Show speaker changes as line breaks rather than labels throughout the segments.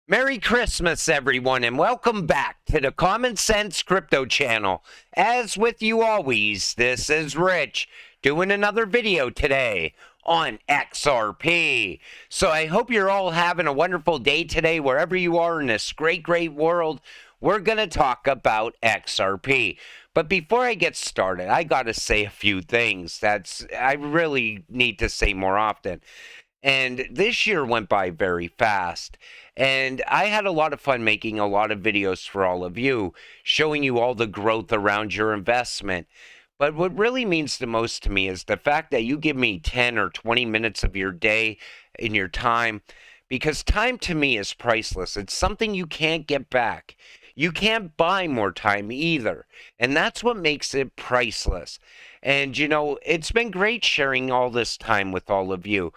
Merry Christmas, everyone, and welcome back to the Common Sense Crypto channel. As with you always, this is Rich doing another video today on XRP. So I hope you're all having a wonderful day today, wherever you are in this great world. We're going to talk about XRP. But before I get started, I got to say a few things I really need to say more often. And this year went by very fast. And I had a lot of fun making a lot of videos for all of you, showing you all the growth around your investment. But what really means the most to me is the fact that you give me 10 or 20 minutes of your day in your time, because time to me is priceless. It's something you can't get back. You can't buy more time either. And that's what makes it priceless. And, it's been great sharing all this time with all of you.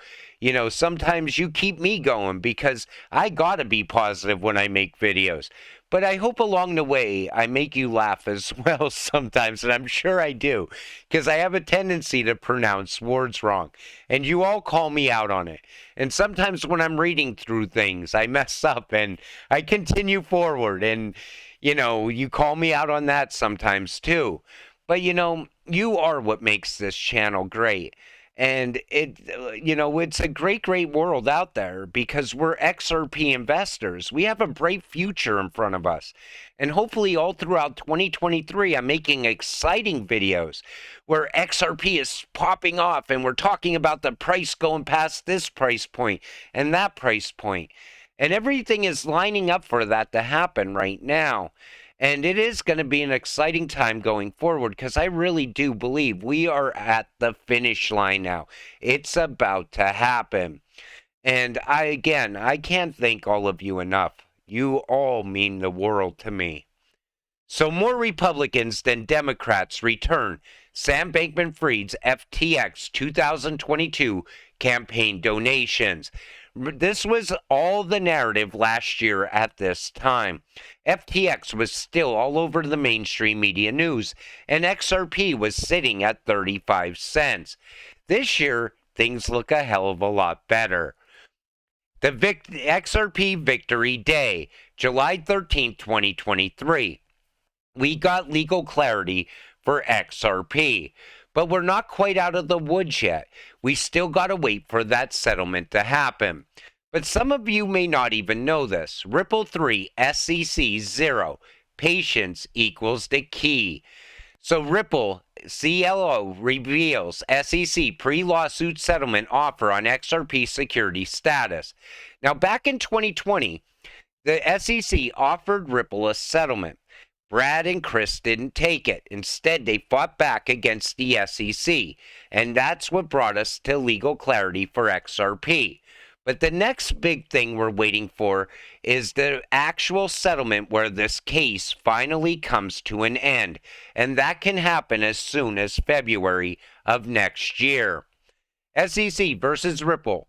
Sometimes you keep me going because I gotta be positive when I make videos. But I hope along the way I make you laugh as well sometimes, and I'm sure I do, because I have a tendency to pronounce words wrong, and you all call me out on it. And sometimes when I'm reading through things, I mess up and I continue forward, and, you call me out on that sometimes too. But, you are what makes this channel great. And it's a great world out there because we're XRP investors. We have a bright future in front of us. And hopefully all throughout 2023, I'm making exciting videos where XRP is popping off and we're talking about the price going past this price point and that price point. And everything is lining up for that to happen right now. And it is going to be an exciting time going forward because I really do believe we are at the finish line now. It's about to happen. And I can't thank all of you enough. You all mean the world to me. So more Republicans than Democrats return Sam Bankman-Fried's FTX 2022 campaign donations. This was all the narrative last year at this time. FTX was still all over the mainstream media news, and XRP was sitting at 35 cents. This year, things look a hell of a lot better. The XRP Victory Day, July 13, 2023. We got legal clarity for XRP. But we're not quite out of the woods yet. We still got to wait for that settlement to happen. But some of you may not even know this. Ripple 3, SEC 0. Patience equals the key. So Ripple CLO reveals SEC pre-lawsuit settlement offer on XRP security status. Now, back in 2020, the SEC offered Ripple a settlement. Brad and Chris didn't take it. Instead, they fought back against the SEC, and that's what brought us to legal clarity for XRP. But the next big thing we're waiting for is the actual settlement where this case finally comes to an end, and that can happen as soon as February of next year. SEC versus Ripple.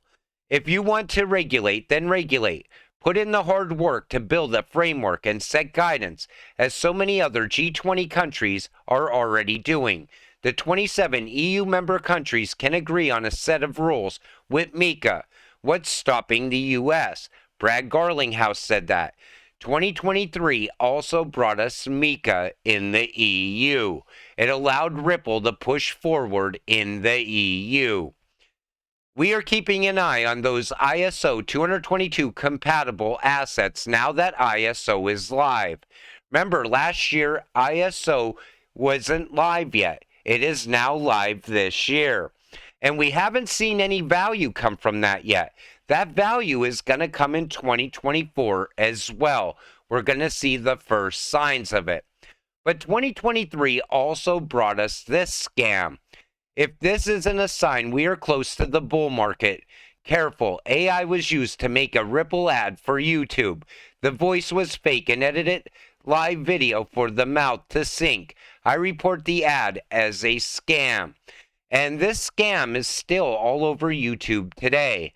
If you want to regulate, then regulate. Put in the hard work to build a framework and set guidance, as so many other G20 countries are already doing. The 27 EU member countries can agree on a set of rules with MiCA. What's stopping the US? Brad Garlinghouse said that. 2023 also brought us MiCA in the EU. It allowed Ripple to push forward in the EU. We are keeping an eye on those ISO 222 compatible assets now that ISO is live. Remember, last year ISO wasn't live yet. It is now live this year. And we haven't seen any value come from that yet. That value is going to come in 2024 as well. We're going to see the first signs of it. But 2023 also brought us this scam. If this isn't a sign we are close to the bull market, careful. AI was used to make a Ripple ad for YouTube. The voice was fake and edited live video for the mouth to sync. I report the ad as a scam. And this scam is still all over YouTube today.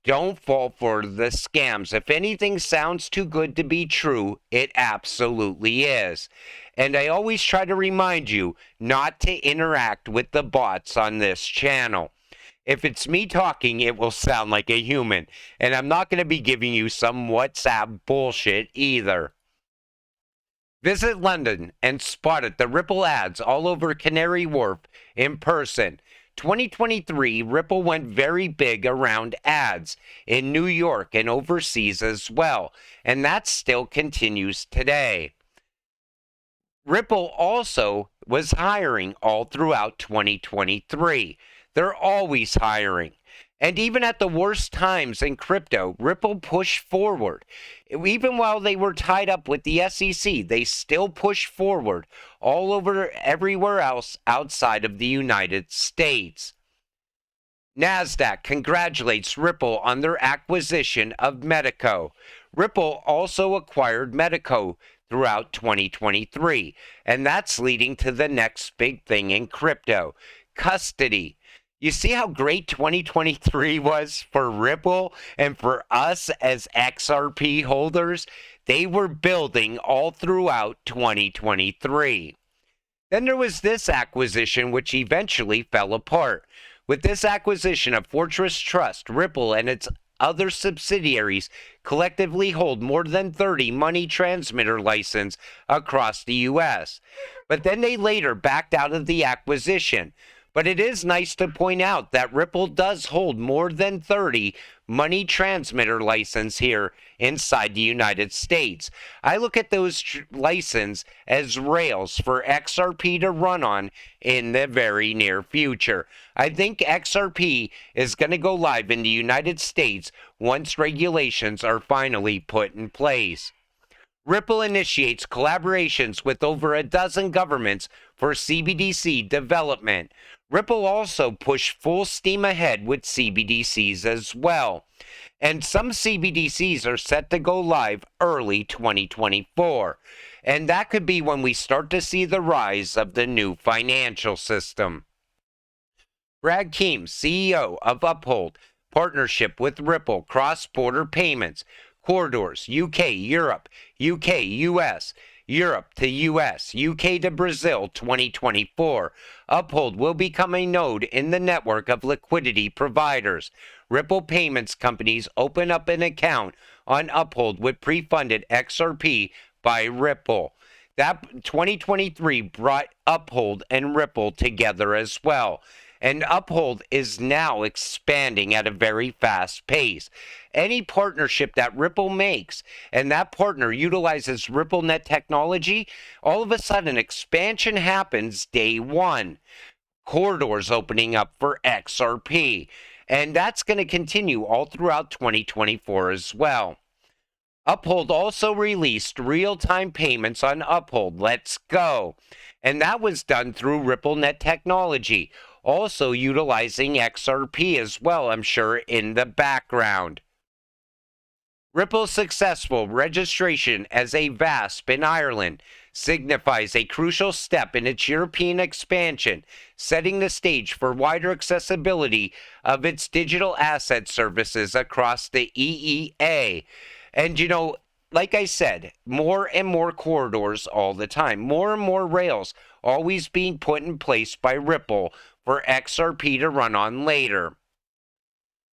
Don't fall for the scams. If anything sounds too good to be true, it absolutely is. And I always try to remind you not to interact with the bots on this channel. If it's me talking, it will sound like a human. And I'm not going to be giving you some WhatsApp bullshit either. Visit London and spotted the Ripple ads all over Canary Wharf in person. 2023, Ripple went very big around ads in New York and overseas as well, and that still continues today. Ripple also was hiring all throughout 2023. They're always hiring. And even at the worst times in crypto, Ripple pushed forward. Even while they were tied up with the SEC, they still pushed forward all over everywhere else outside of the United States. NASDAQ congratulates Ripple on their acquisition of Medico. Ripple also acquired Medico throughout 2023, and that's leading to the next big thing in crypto, custody. You see how great 2023 was for Ripple and for us as XRP holders? They were building all throughout 2023. Then there was this acquisition, which eventually fell apart. With this acquisition of Fortress Trust, Ripple and its other subsidiaries collectively hold more than 30 money transmitter licenses across the U.S. But then they later backed out of the acquisition. But it is nice to point out that Ripple does hold more than 30 money transmitter licenses here inside the United States. I look at those licenses as rails for XRP to run on in the very near future. I think XRP is going to go live in the United States once regulations are finally put in place. Ripple initiates collaborations with over a dozen governments for CBDC development. Ripple also pushed full steam ahead with CBDCs as well. And some CBDCs are set to go live early 2024. And that could be when we start to see the rise of the new financial system. Brad Keem, CEO of Uphold, partnership with Ripple, cross-border payments, corridors, UK, Europe, UK, US, Europe to US, UK to Brazil 2024. Uphold will become a node in the network of liquidity providers. Ripple payments companies open up an account on Uphold with pre-funded XRP by Ripple. That 2023 brought Uphold and Ripple together as well. And Uphold is now expanding at a very fast pace. Any partnership that Ripple makes and that partner utilizes RippleNet technology, all of a sudden expansion happens day one. Corridors opening up for XRP. And that's going to continue all throughout 2024 as well. Uphold also released real-time payments on Uphold Let's Go. And that was done through RippleNet technology, also utilizing XRP as well, I'm sure, in the background. Ripple's successful registration as a VASP in Ireland signifies a crucial step in its European expansion, setting the stage for wider accessibility of its digital asset services across the EEA. And you know, like I said, more and more corridors all the time, more and more rails always being put in place by Ripple for XRP to run on later.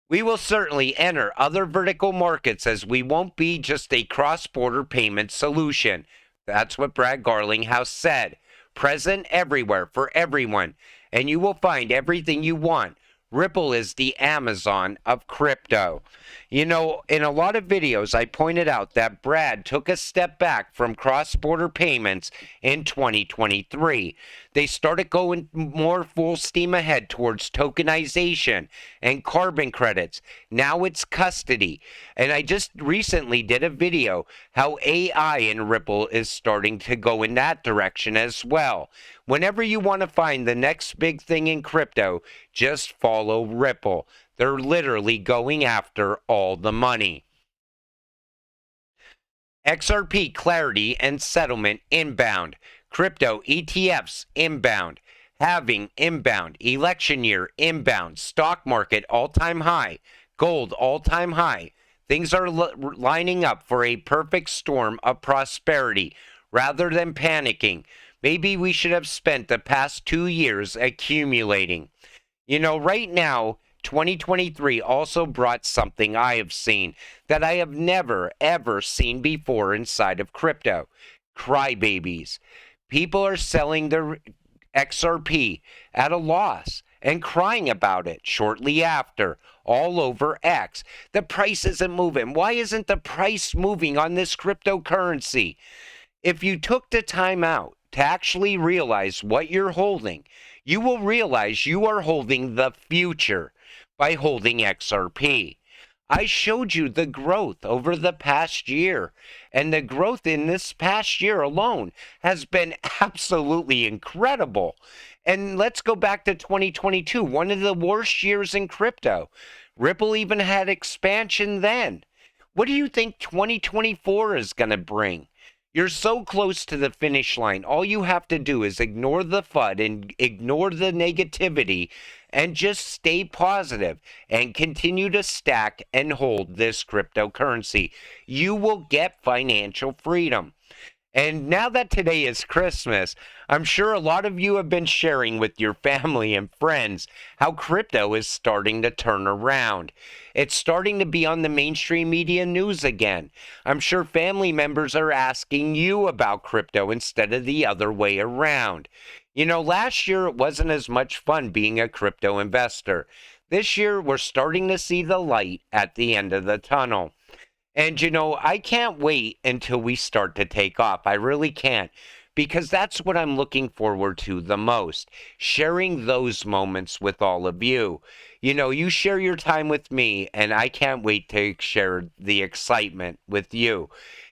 We will certainly enter other vertical markets as we won't be just a cross-border payment solution. That's what Brad Garlinghouse said. Present everywhere for everyone, and you will find everything you want. Ripple is the Amazon of crypto. You know, in a lot of videos, I pointed out that Brad took a step back from cross-border payments in 2023. They started going more full steam ahead towards tokenization and carbon credits. Now it's custody. And I just recently did a video how AI in Ripple is starting to go in that direction as well. Whenever you want to find the next big thing in crypto, just follow Ripple. They're literally going after all the money. XRP clarity and settlement inbound. Crypto ETFs inbound. Halving inbound. Election year inbound. Stock market all-time high. Gold all-time high. Things are lining up for a perfect storm of prosperity. Rather than panicking, maybe we should have spent the past 2 years accumulating. You know, right now, 2023 also brought something I have seen that I have never, ever seen before inside of crypto. Crybabies. People are selling their XRP at a loss and crying about it shortly after, all over X. The price isn't moving. Why isn't the price moving on this cryptocurrency? If you took the time out to actually realize what you're holding, you will realize you are holding the future by holding XRP. I showed you the growth over the past year, and the growth in this past year alone has been absolutely incredible. And let's go back to 2022, one of the worst years in crypto. Ripple even had expansion then. What do you think 2024 is going to bring? You're so close to the finish line. All you have to do is ignore the FUD and ignore the negativity and just stay positive and continue to stack and hold this cryptocurrency. You will get financial freedom. And now that today is Christmas, I'm sure a lot of you have been sharing with your family and friends how crypto is starting to turn around. It's starting to be on the mainstream media news again. I'm sure family members are asking you about crypto instead of the other way around. You know, last year it wasn't as much fun being a crypto investor. This year we're starting to see the light at the end of the tunnel. And you know, I can't wait until we start to take off. I really can't, because that's what I'm looking forward to the most, sharing those moments with all of you. You know, you share your time with me, and I can't wait to share the excitement with you,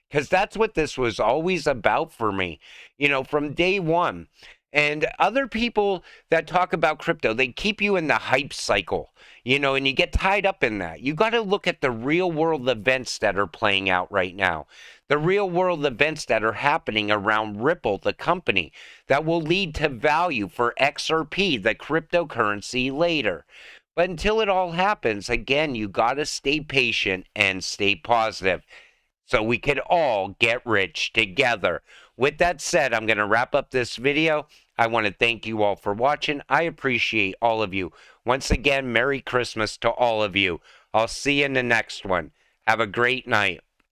because that's what this was always about for me, you know, from day one. And other people that talk about crypto, they keep you in the hype cycle, you know, and you get tied up in that. You got to look at the real world events that are playing out right now, the real world events that are happening around Ripple, the company, that will lead to value for XRP, the cryptocurrency, later. But until it all happens, again, you got to stay patient and stay positive so we could all get rich together. With that said, I'm going to wrap up this video. I want to thank you all for watching. I appreciate all of you. Once again, Merry Christmas to all of you. I'll see you in the next one. Have a great night.